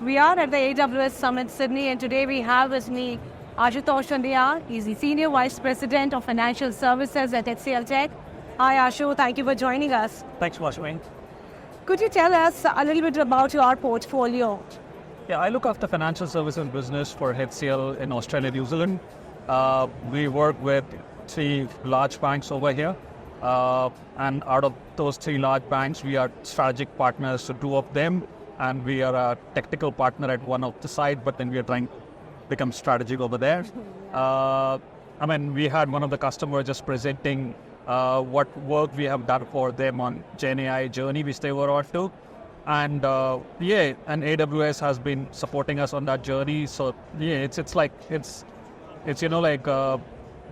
We are at the AWS Summit Sydney, and today we have with me Ashutosh Uniyal. He's the Senior Vice President of Financial Services at HCLTech. Hi Ashu, thank you for joining us. Thanks for watching. Could you tell us a little bit about your portfolio? Yeah, I look after financial services business for HCL in Australia, New Zealand. We work with 3 large banks over here. And out of those 3 large banks, we are strategic partners to 2 of them. And we are a technical partner at one of the side, but then we are trying to become strategic over there. We had one of the customers just presenting what work we have done for them on GenAI journey, which they were on to. And AWS has been supporting us on that journey. So it's the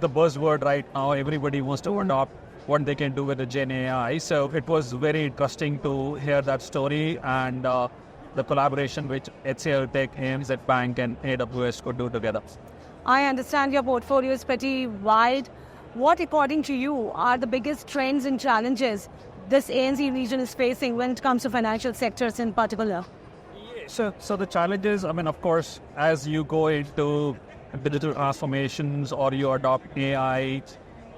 buzzword right now. Everybody wants to adopt what they can do with the GenAI. So it was very interesting to hear that story and the collaboration which HCLTech, ANZ Bank and AWS could do together. I understand your portfolio is pretty wide. What, according to you, are the biggest trends and challenges this ANZ region is facing when it comes to financial sectors in particular? So the challenges, of course, as you go into digital transformations or you adopt AI,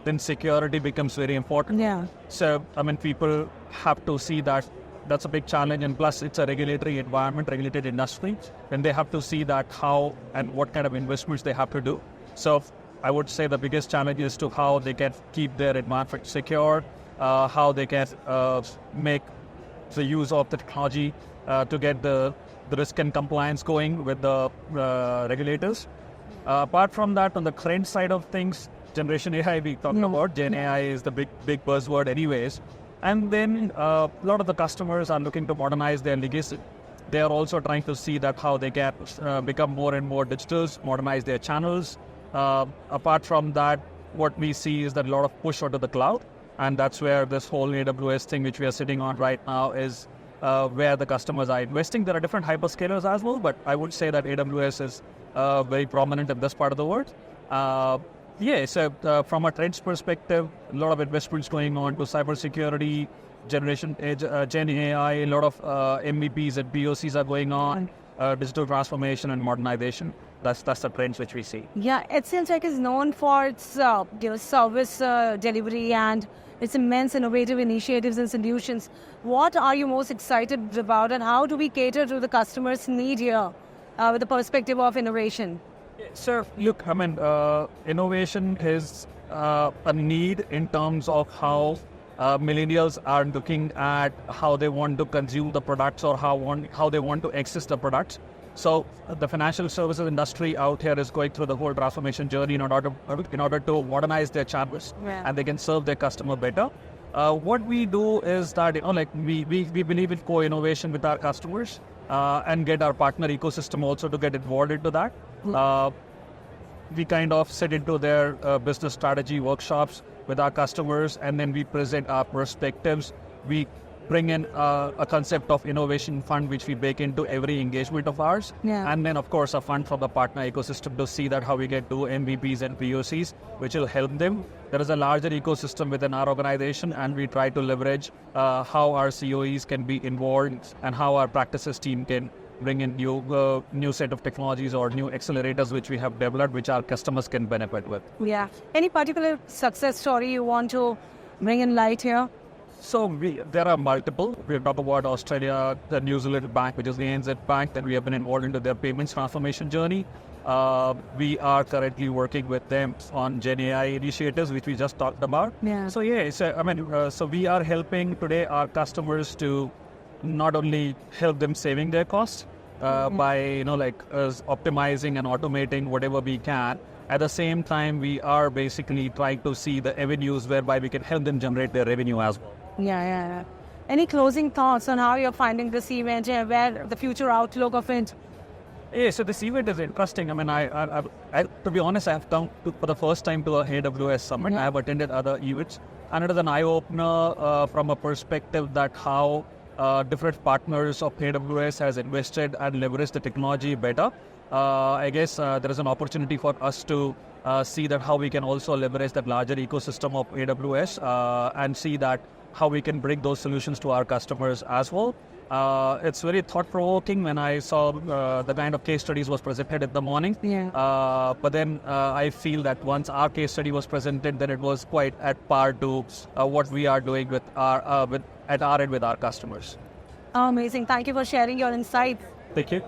then security becomes very important. Yeah. So, people have to see that that's a big challenge, and plus it's a regulatory environment, regulated industry, and they have to see that how and what kind of investments they have to do. So I would say the biggest challenge is to how they can keep their environment secure, how they can make the use of the technology to get the risk and compliance going with the regulators. Apart from that, on the trend side of things, Generation AI we talked about, Gen AI is the big buzzword anyways. And then a lot of the customers are looking to modernize their legacy. They are also trying to see that how they can become more and more digital, modernize their channels. Apart from that, what we see is that a lot of push onto the cloud. And that's where this whole AWS thing which we are sitting on right now is where the customers are investing. There are different hyperscalers as well, but I would say that AWS is very prominent in this part of the world. So from a trends perspective, a lot of investments going on to cybersecurity, Gen AI, a lot of MVPs and POCs are going on, digital transformation and modernization. That's the trends which we see. Yeah, HCLTech is known for its service delivery and its immense innovative initiatives and solutions. What are you most excited about, and how do we cater to the customer's need here with the perspective of innovation? Sir, look, innovation is a need in terms of how millennials are looking at how they want to consume the products or how they want to access the products. So the financial services industry out here is going through the whole transformation journey in order to modernize their channels and they can serve their customer better. What we do is that we believe in co-innovation with our customers and get our partner ecosystem also to get involved into that. We kind of sit into their business strategy workshops with our customers, and then we present our perspectives. We bring in a concept of innovation fund, which we bake into every engagement of ours. And then, of course, a fund from the partner ecosystem to see that how we get to MVPs and POCs, which will help them. There is a larger ecosystem within our organization, and we try to leverage how our COEs can be involved and how our practices team can bring in new set of technologies or new accelerators which we have developed, which our customers can benefit with. Yeah. Any particular success story you want to bring in light here? So there are multiple. We talk about Australia, the New Zealand bank, which is the ANZ Bank, that we have been involved into their payments transformation journey. We are currently working with them on GenAI initiatives, which we just talked about. So we are helping today our customers to not only help them saving their costs by optimizing and automating whatever we can. At the same time, we are basically trying to see the avenues whereby we can help them generate their revenue as well. Yeah. Any closing thoughts on how you're finding this event and where the future outlook of it? Yeah, so this event is interesting. I to be honest, I have come for the first time to a AWS Summit. I have attended other events, and it is an eye-opener from a perspective that how different partners of AWS has invested and leveraged the technology better. I guess there is an opportunity for us to see that how we can also leverage that larger ecosystem of AWS and see that how we can bring those solutions to our customers as well. It's very thought-provoking when I saw the kind of case studies was presented in the morning. Yeah. But then I feel that once our case study was presented, then it was quite at par to what we are doing with our at our end with our customers. Amazing. Thank you for sharing your insights. Thank you.